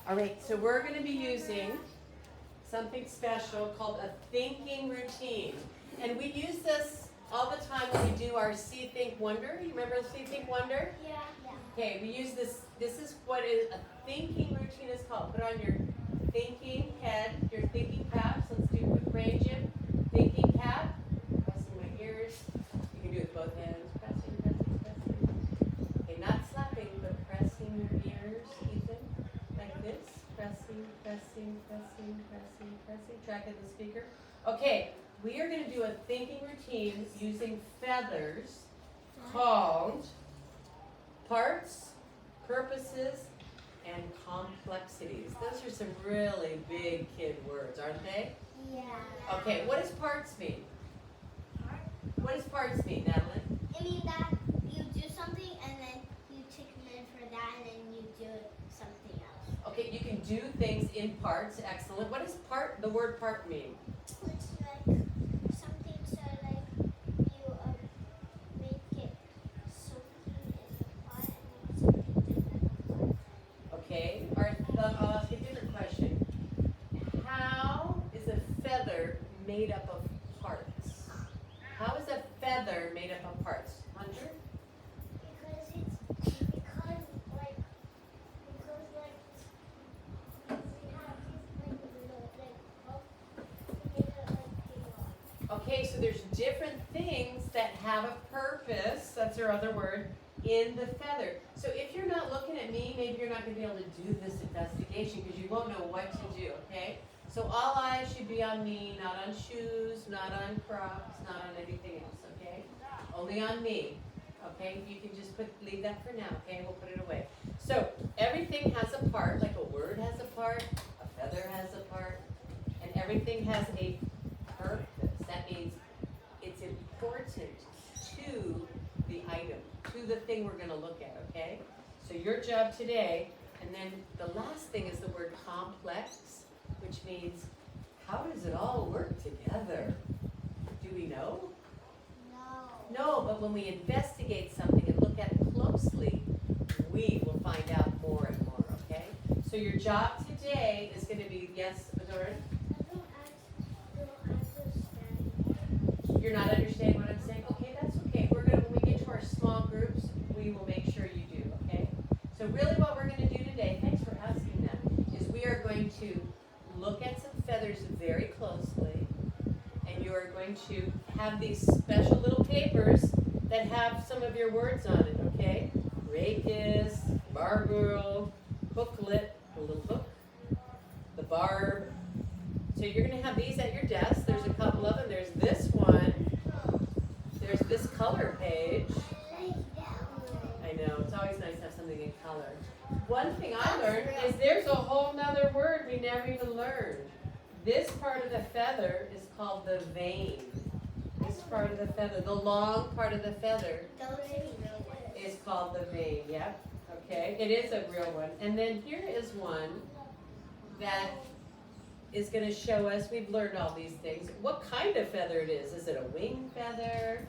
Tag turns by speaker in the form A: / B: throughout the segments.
A: All right, so we're going to be using something special called a thinking routine. And we use this all the time when we do our See, Think, Wonder. You remember See, Think, Wonder?
B: Yeah.
A: Okay, we use this. This is what a thinking routine is called. Put on your thinking head, your thinking caps. Let's do a quick brain gym. Thinking cap. Pressing my ears. You can do it with both hands. Pressing, pressing, pressing. Okay, not slapping, but pressing your ears, Ethan. Like this. Pressing, pressing, pressing, pressing, pressing. Tracking the speaker. Okay, we are going to do a thinking routine using feathers called parts, purposes, and complexities. Those are some really big kid words, aren't they?
B: Yeah.
A: Okay, what does parts mean? What does parts mean, Madeline?
B: I mean that you do something and then you take a minute for that and then you do something else.
A: Okay, you can do things in parts. Excellent. What does the word part mean?
B: It's like something so like you make it soaking in the pot and then something different.
A: Okay, I'll ask a different question. How is a feather made up of parts? How is a feather made up of parts? Hunter?
B: Because we have these
A: Okay, so there's different things that have a purpose, that's our other word, in the feather. So if you're not looking at me, maybe you're not going to be able to do this investigation because you won't know what to do, okay? So all eyes should be on me, not on shoes, not on Crocs, not on anything else, okay? Only on me, okay? You can just leave that for now, okay? We'll put it away. So everything has a part, like a word has a part, a feather has a part, and everything has a purpose. That means it's important to the item, to the thing we're going to look at, okay? So your job today, and then the last thing is the word complex, which means how does it all work together? Do we know? No, but when we investigate something and look at it closely, we will find out more and more, okay? So your job today is going to be, yes, Adoran? You're not understanding what I'm saying? Okay, that's okay. When we get to our small groups, we will make sure you do, okay? So really what we're going to do today, thanks for asking that, is we are going to look at some feathers very closely, and you are going to have these special little papers that have some of your words on it, okay? Rachis, barbarel, booklet, a little book, the barb. So you're going to have these at your desk. There's a couple of them. There's this one. There's this color page. I know, it's always nice to have something in color. One thing I learned is there's a whole nother word we never even learned. This part of the feather is called the vein. This part of the feather, the long part of the feather is called the vein, yep. Okay, it is a real one. And then here is one that is going to show us, we've learned all these things, what kind of feather it is. Is it a wing feather?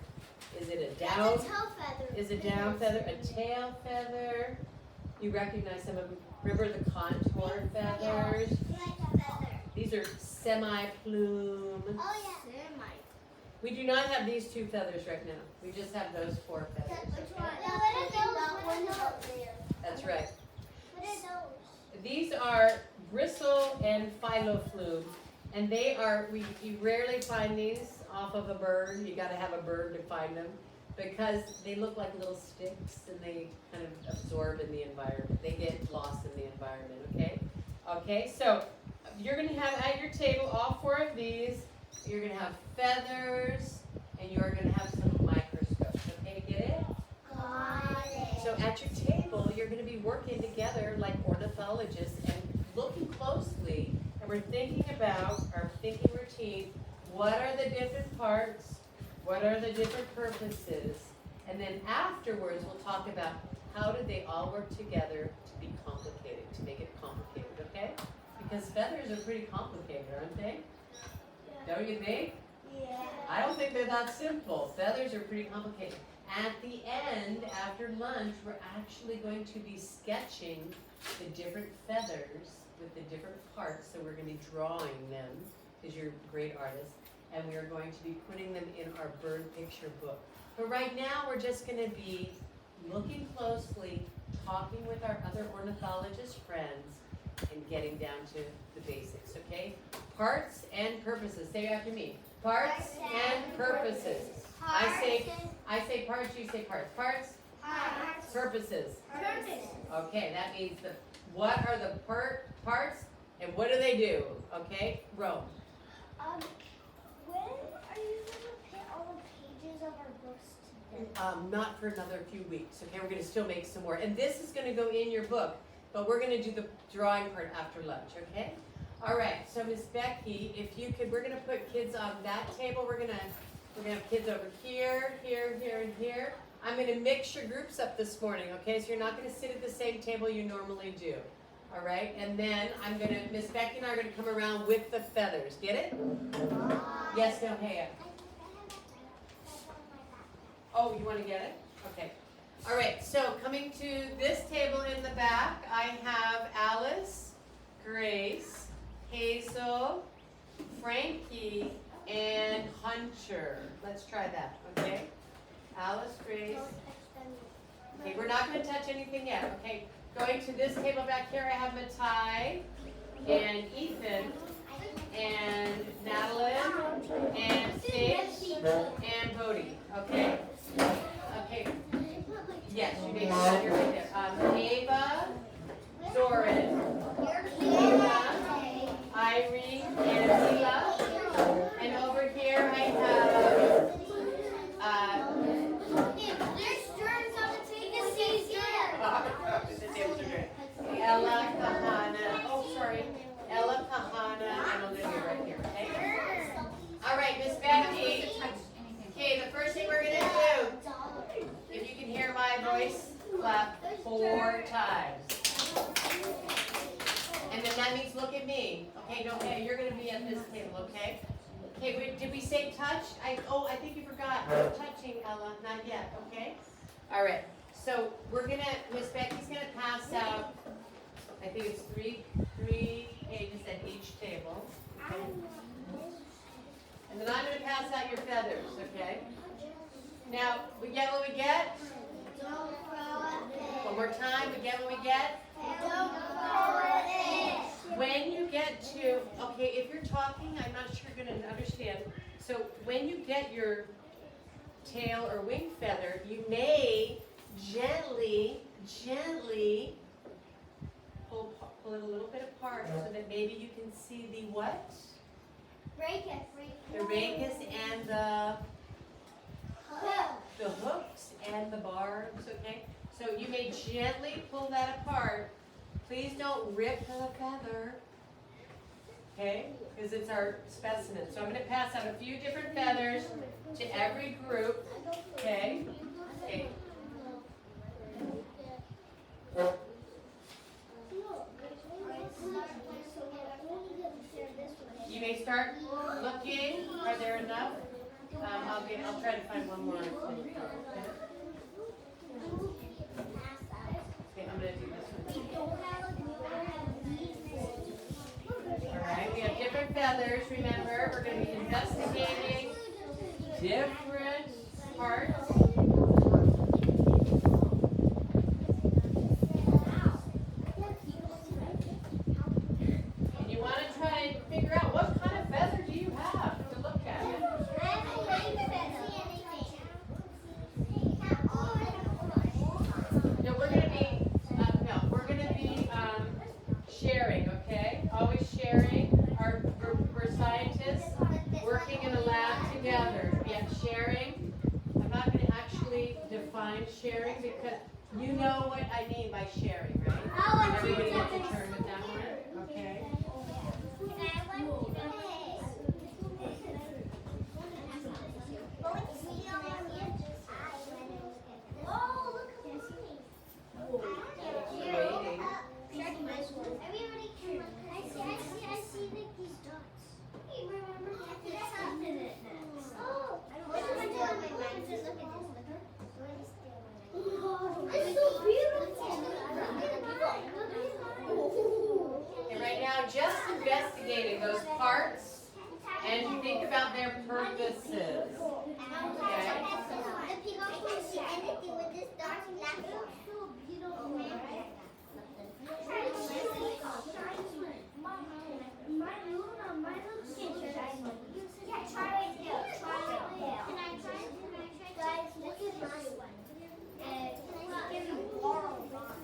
A: Is it a down?
B: It's a tail feather.
A: Is a down feather a tail feather? You recognize some of them. Remember the contour feathers? These are semi-plume.
B: Oh yeah. Semi.
A: We do not have these two feathers right now. We just have those four feathers.
B: Which
A: Okay?
B: one?
A: That's right.
B: What are those?
A: These are bristle and phyloflume, and they are, you rarely find these off of a bird. You got to have a bird to find them because they look like little sticks and they kind of absorb in the environment. They get lost in the environment, okay? Okay, so you're going to have at your table all four of these. You're going to have feathers and you're going to have some microscopes, okay? Get it?
B: Got it.
A: So at your table, you're going to be working together like ornithologists and looking closely, and we're thinking about our thinking routine. What are the different parts? What are the different purposes? And then afterwards, we'll talk about how do they all work together to be complicated, to make it complicated, okay? Because feathers are pretty complicated, aren't they? Don't you think?
B: Yeah.
A: I don't think they're that simple. Feathers are pretty complicated. At the end, after lunch, we're actually going to be sketching the different feathers with the different parts, so we're going to be drawing them, because you're great artists, and we are going to be putting them in our bird picture book. But right now, we're just going to be looking closely, talking with our other ornithologist friends, and getting down to the basics, okay? Parts and purposes. Say after me. Parts and purposes. I say parts, you say parts. Parts, purposes. Okay, that means what are the parts and what do they do? Okay, Rome.
B: When are you going to put all the pages of our books together?
A: Not for another few weeks. Okay, we're going to still make some more. And this is going to go in your book, but we're going to do the drawing part after lunch, okay? All right, so Miss Becky, if you could, we're going to put kids on that table. We're going to have kids over here, here, here, and here. I'm going to mix your groups up this morning, okay? So you're not going to sit at the same table you normally do. All right, and then Miss Becky and I are going to come around with the feathers. Get it? Yes, no, hey. Oh, you want to get it? Okay. All right, so coming to this table in the back, I have Alice, Grace, Hazel, Frankie, and Hunter. Let's try that, okay? Alice, Grace. Okay, we're not going to touch anything yet, okay? Going to this table back here, I have Matai, and Ethan, and Madeline, and Faith, and Bodie, okay? Okay. Yes, you may have your right there. Ava, Doran, Eva, Irene, and Zila. And over here I have Ella Kahana. Oh, sorry. Ella Kahana and Olivia right here, okay? All right, Miss Becky. Okay, the first thing we're going to do, if you can hear my voice, clap 4 times. And then that means look at me. Okay, no, hey, you're going to be at this table, okay? Okay, did we say touch? I think you forgot. No touching, Ella. Not yet, okay? All right. So we're going to, Miss Becky's going to pass out, I think it's three pages at each table. Okay? And then I'm going to pass out your feathers, okay? Now, we get what we get? One more time, we get what we get? When you get to, okay, if you're talking, I'm not sure you're going to understand. So when you get your tail or wing feather, you may gently pull it a little bit apart so that maybe you can see the what? The rachis and the hooks and the barbs, okay? So you may gently pull that apart. Please don't rip the feather, okay? Because it's our specimen. So I'm going to pass out a few different feathers to every group, okay? Okay. You may start looking. Are there enough? I'll try to find one more. Okay, I'm going to do this one. All right, we have different feathers. Remember, we're going to be investigating different parts. And you want to try and figure out what kind of feather do you have to look at. No, we're going to be sharing, okay? Always sharing. We're scientists working in a lab together. Yeah, sharing. I'm not going to actually define sharing because you know what I mean by sharing, right? Everybody gets a turn with that one, okay? Waiting.
B: I see these dots. Hey, remember it's so beautiful.
A: investigating those parts and you think about their purposes. Okay?
B: The peacock can see anything with this dark black one.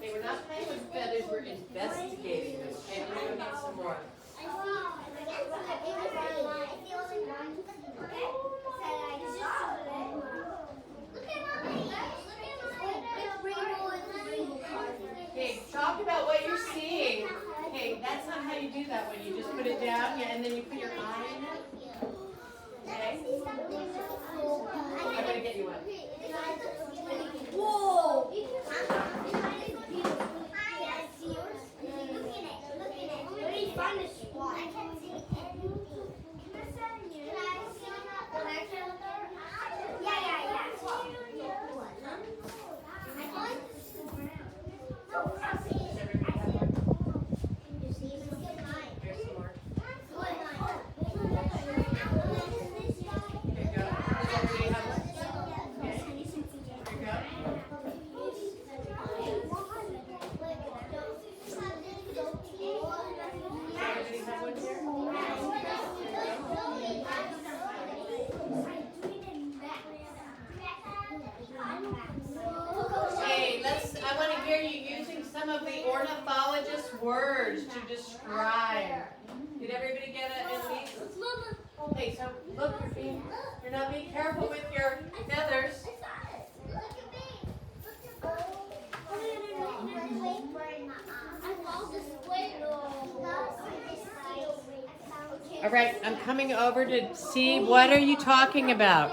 A: They were not playing with feathers, we're investigating them. And we're going to get some more. Okay, talk about what you're seeing. Okay, that's not how you do that when you just put it down, yeah, and then you put your eye in it. Okay? I'm going to get you one.
B: Whoa!
A: I want to hear you using some of the ornithologist words to describe. Did everybody get it at least? Okay, so look, you're not being careful with your feathers. All right, I'm coming over to see, what are you talking about?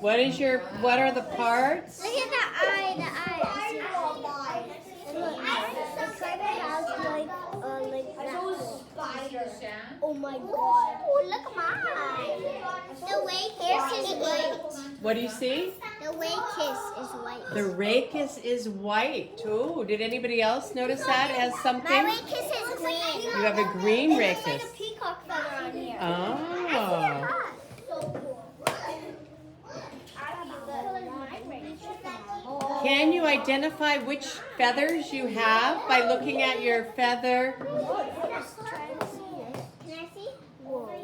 A: What are the parts?
B: Look at the eye, Oh my god. Oh, look at mine. The rake is white.
A: What do you see?
B: The rake is white.
A: The rachis is white. Oh, did anybody else notice that as something?
B: My rake is green.
A: You have a green
B: There's
A: rachis.
B: like a peacock feather on here.
A: Oh. Can you identify which feathers you have by looking at your feather?
B: Can I see? Why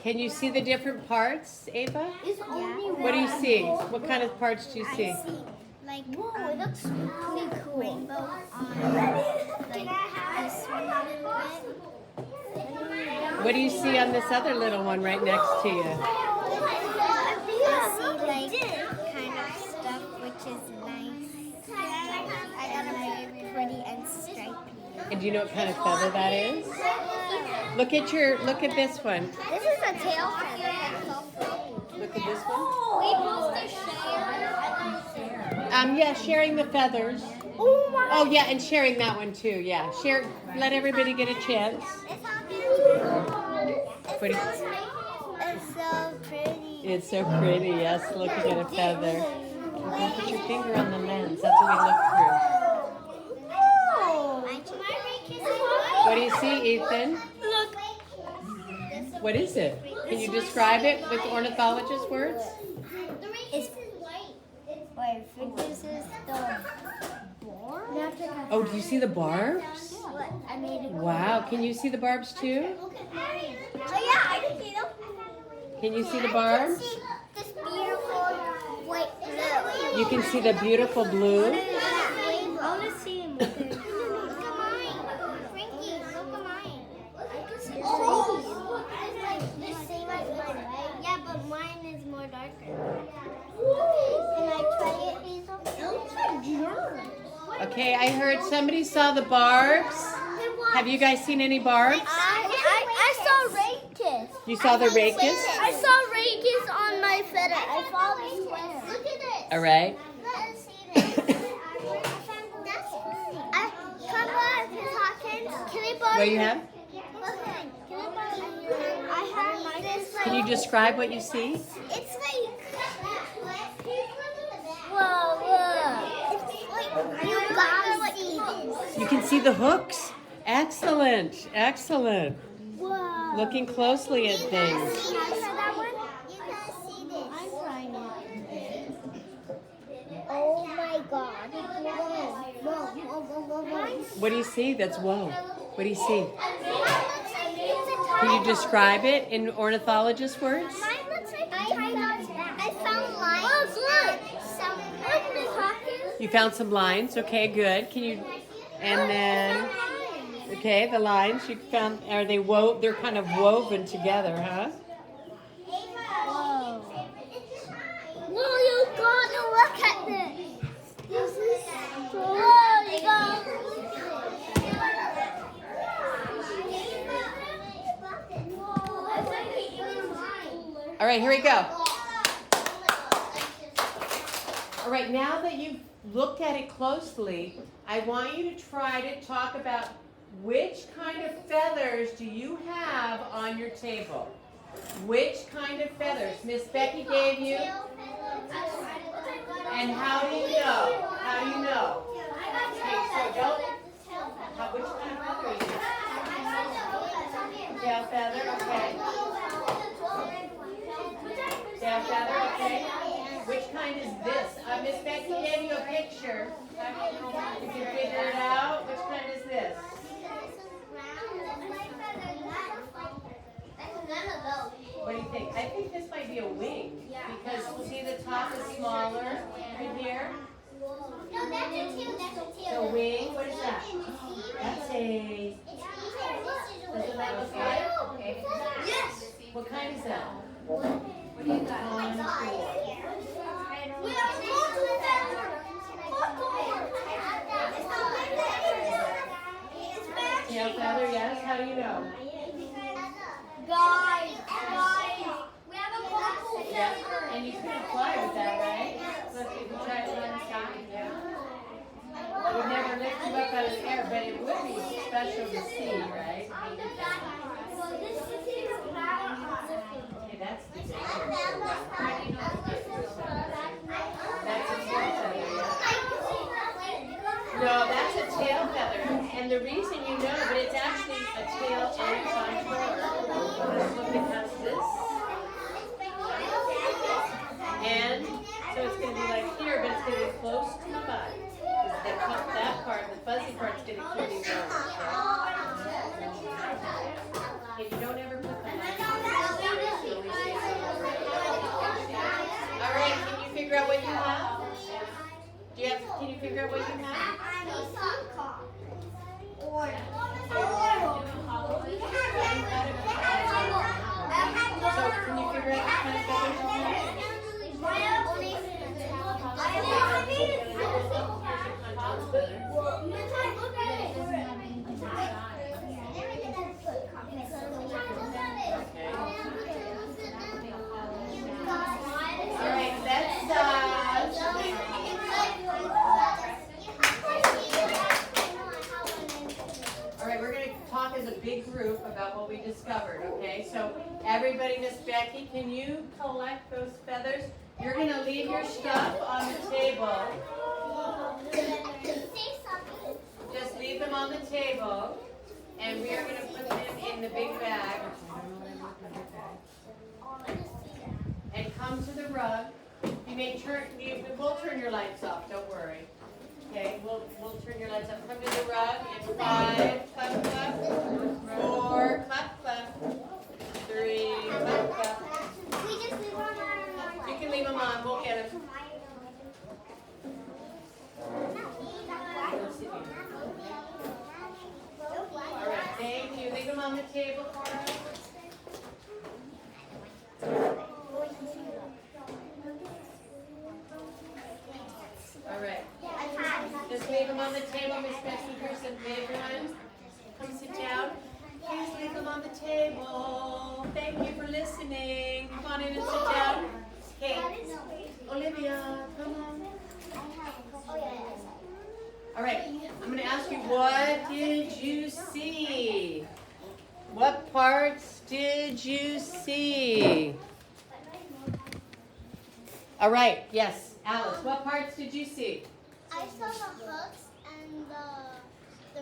A: Can you see the different parts, Ava?
B: It's only
A: What do you see? What kind of parts do you see?
B: I see, like, it looks pretty cool. Rainbow on, like, this one.
A: What do you see on this other little one right next to you?
B: I see, like, kind of stuff which is nice. And, like, pretty and stripy.
A: And do you know what kind of feather that is? Look at this one.
B: This is a tail feather.
A: Look at this one.
B: We supposed to share.
A: Yeah, sharing the feathers.
B: Oh my.
A: Oh yeah, and sharing that one too. Yeah, share. Let everybody get a chance. What do you-
B: It's so pretty.
A: It's so pretty. Yes, looking at a feather. You can put your finger on the lens. That's what we look through.
B: Oh.
A: What do you see, Ethan?
B: Look.
A: What is it? Can you describe it with ornithologist words?
B: It's white. Wait, I think this is the bar.
A: Oh, do you see the barbs?
B: What? I made it.
A: Wow, can you see the barbs too?
B: Oh yeah, I can see them.
A: Can you see the barbs?
B: This beautiful white blue.
A: You can see the beautiful blue.
B: I want to see him. Look at mine. Frankie, look at mine. I can see oh. It's like the same as mine, right? Yeah, but mine is more darker. Can I try it, Hazel? It looks like germs.
A: Okay, I heard somebody saw the barbs. Have you guys seen any barbs?
B: I saw rachis.
A: You saw the rachis?
B: I saw rachis on my feather. I saw this square. Look at this.
A: All right.
B: Let's see this. Come on, Hawkins. Can I borrow
A: What do you have?
B: I have this.
A: Can you describe what you see?
B: It's like
A: You can see the hooks. Excellent, excellent.
B: Wow.
A: Looking closely at things.
B: Can I try that one? You can see this. I'm trying it. Oh my god.
A: What do you see? That's whoa. What do you see? Can
B: Can
A: you describe it in ornithologist words?
B: Mine looks like I found lines. Oh, good.
A: You found some lines. Okay, good. Can you? And then, okay, the lines you found. Are they wove? They're kind of woven together, huh?
B: Whoa. Whoa, you gotta look at this. This is so you go.
A: All right, here we go. All right, now that you've looked at it closely, I want you to try to talk about which kind of feathers do you have on your table? Which kind of feathers? Miss Becky gave you. And how do you know? How do you know? Okay, so don't. Which kind of feather are you? Tail feather, okay. Tail feather, okay. Which kind is this? Miss Becky gave you a picture. You can figure it out. Which kind is this? What do you think? I think this might be a wing. Because see the top is smaller right here.
B: No, that's a tail. That's a tail.
A: The wing, what is that? That's a. Does it look like? Okay.
B: Yes.
A: What kind is that?
B: What do you got?
A: Tail feather, yes. How do you know?
B: Guys, we have a cool
A: Yeah. And you couldn't fly with that, right? Look, if you try it one time, yeah. It would never lift you up out of the air, but it would be special to see, right? Okay, that's the tail feather. That's a tail feather, yeah. No, that's a tail feather. And the reason you know, but it's actually a tail and a contour. Look, it has this. And so it's going to be like here, but it's going to be close to the body. That part, the fuzzy part's going to keep you warm. If you don't ever put them on. All right, can you figure out what you have? Can you figure out what you have? So can you figure out what kind of feathers you have? All right, let's we're going to talk as a big group about what we discovered, okay? So everybody, Miss Becky, can you collect those feathers? You're going to leave your stuff on the table. Just leave them on the table, and we are going to put them in the big bag. And come to the rug. We'll turn your lights off, don't worry. Okay, we'll turn your lights off. Come to the rug in 5, clap, clap. 4, clap, clap. 3, clap, clap. You can leave them on. We'll get them. All right, thank you. Leave them on the table for us. All right. Just leave them on the table, Miss Betsy. Here's some big ones. Come sit down. Please leave them on the table. Thank you for listening. Come on in and sit down. Okay. Olivia, come on. All right. I'm going to ask you, what did you see? What parts did you see? All right. Yes. Alice, what parts did you see?
B: I saw the hooks and the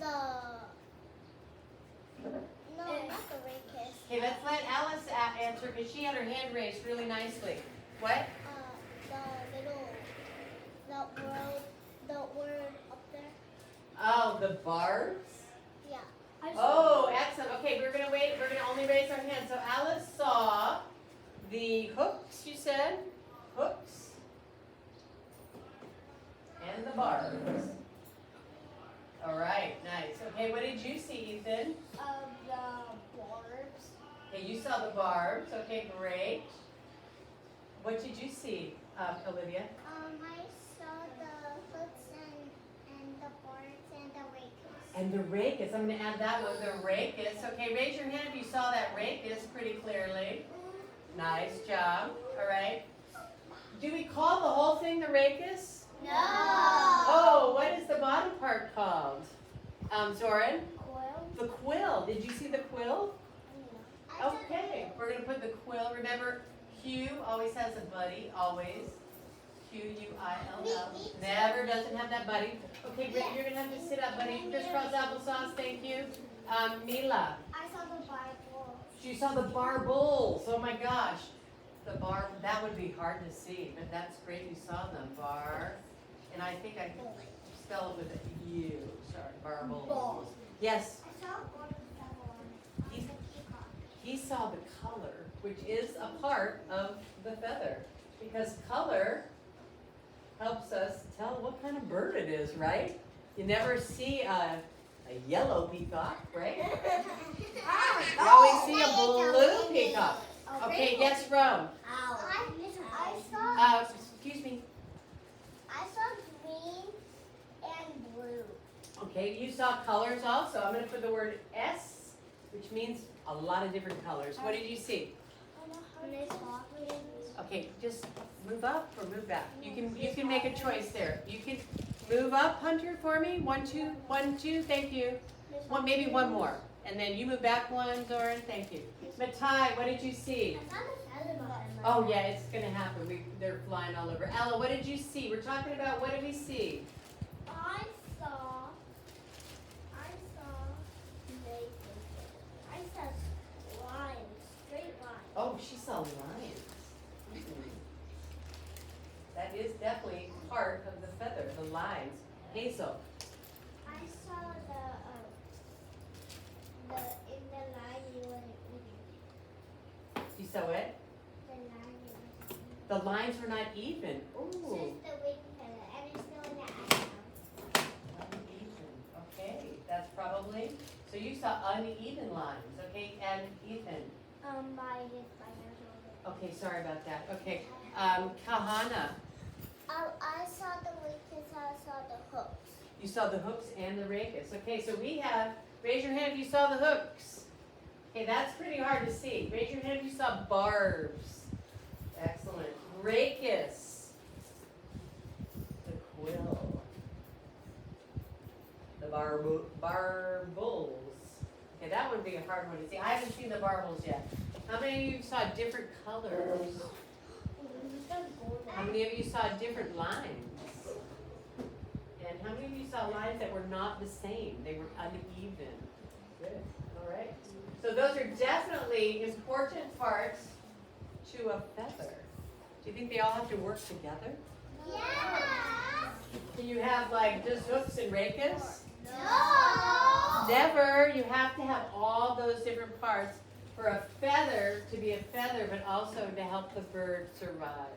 B: No, not the racist.
A: Okay, let's let Alice answer because she had her hand raised really nicely. What?
B: The word up there.
A: Oh, the barbs?
B: Yeah.
A: Oh, excellent. Okay, we're gonna wait. We're gonna only raise our hands. So Alice saw the hooks. You said hooks and the barbs. All right, nice. Okay, what did you see, Ethan?
B: The barbs.
A: Okay, you saw the barbs. Okay, great. What did you see, Olivia?
B: I saw the hooks and the barbs and the rakes.
A: And the racus. I'm going to add that one, the racus. Okay, raise your hand if you saw that racus pretty clearly. Nice job. All right. Do we call the whole thing the racus?
B: No.
A: Oh, what is the bottom part called? Zoran?
B: Quill.
A: The quill. Did you see the quill?
B: No.
A: Okay, we're going to put the quill. Remember, Q always has a buddy, always. Q-U-I-L-L. Never doesn't have that buddy. Okay, great. You're going to have to sit up, buddy. Crisscross applesauce, thank you. Mila.
B: I saw the Bible.
A: You saw the barbels. Oh my gosh. The bar, that would be hard to see, but that's great you saw them. Bar. And I think I spell it with a U. Sorry, barbels. Yes.
B: I saw one
A: He, he saw the color, which is a part of the feather. Because color helps us tell what kind of bird it is, right? You never see a yellow peacock, right? You always see a blue peacock. Okay, yes, Rome.
B: I saw
A: Excuse me.
B: green and blue.
A: Okay, you saw colors also. I'm going to put the word S, which means a lot of different colors. What did you see? Okay, just move up or move back. You can make a choice there. You can move up, Hunter, for me. 1, 2, 1, 2. Thank you. Maybe one more, and then you move back one, Zoran. Thank you. Matai, what did you see? Oh yeah, it's gonna happen. They're flying all over. Ella, what did you see? We're talking about what did we see?
B: I saw lines, straight lines.
A: Oh, she saw lions. That is definitely part of the feather, the lines. Hazel.
B: I saw in the line you were eating.
A: You saw it?
B: The line you were eating.
A: The lines were not even. Ooh.
B: It's just the wing feather, and it's still in the eye.
A: Uneven. Okay, that's probably. So you saw uneven lines. Okay, and Ethan.
B: By your shoulder.
A: Okay, sorry about that. Okay, Kahana.
B: I saw the wings, I saw the hooks.
A: You saw the hooks and the racus. Okay, so we have, raise your hand if you saw the hooks. Okay, that's pretty hard to see. Raise your hand if you saw barbs. Excellent. Racus. The quill. The barbels. Okay, that would be a hard one to see. I haven't seen the barbels yet. How many of you saw different colors? How many of you saw different lines? And how many of you saw lines that were not the same? They were uneven. Good. All right. So those are definitely important parts to a feather. Do you think they all have to work together?
B: Yeah.
A: Can you have like just hooks and racus?
B: No.
A: Never. You have to have all those different parts for a feather to be a feather, but also to help the bird survive.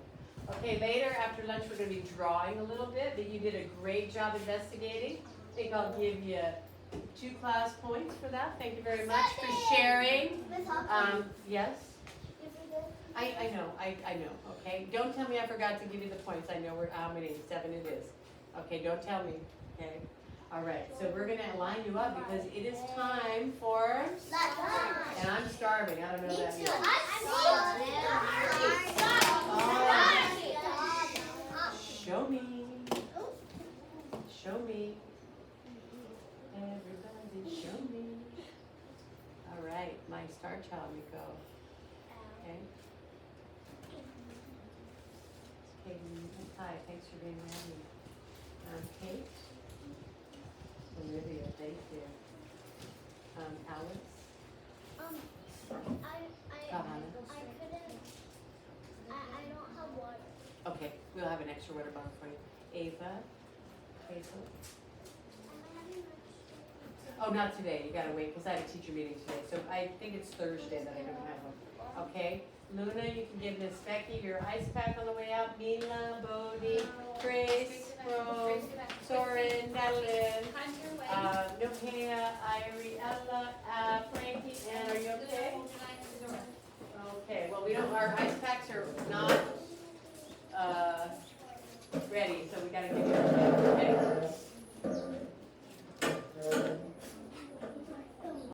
A: Okay, later after lunch we're going to be drawing a little bit, but you did a great job investigating. I think I'll give you 2 class points for that. Thank you very much for sharing. Yes? I know, okay? Don't tell me I forgot to give you the points. I know how many, 7 it is. Okay, don't tell me, okay? All right, so we're going to line you up because it is time for... And I'm starving. I don't know what that means. Show me. Show me. Everybody show me. All right, my star child, Miko. Okay. Okay, hi, thanks for being ready. Kate. Olivia. Thank you. Alice?
B: I don't have water.
A: Okay, we'll have an extra water bottle for you. Ava? Hazel? Oh, not today, you gotta wait, because I had a teacher meeting today, so I think it's Thursday that I don't have one. Okay, Luna, you can give Miss Becky your ice pack on the way out. Mila, Bodie, Grace, Rome, Soren, Madeline, Nohea, Irie, Ella, Ab,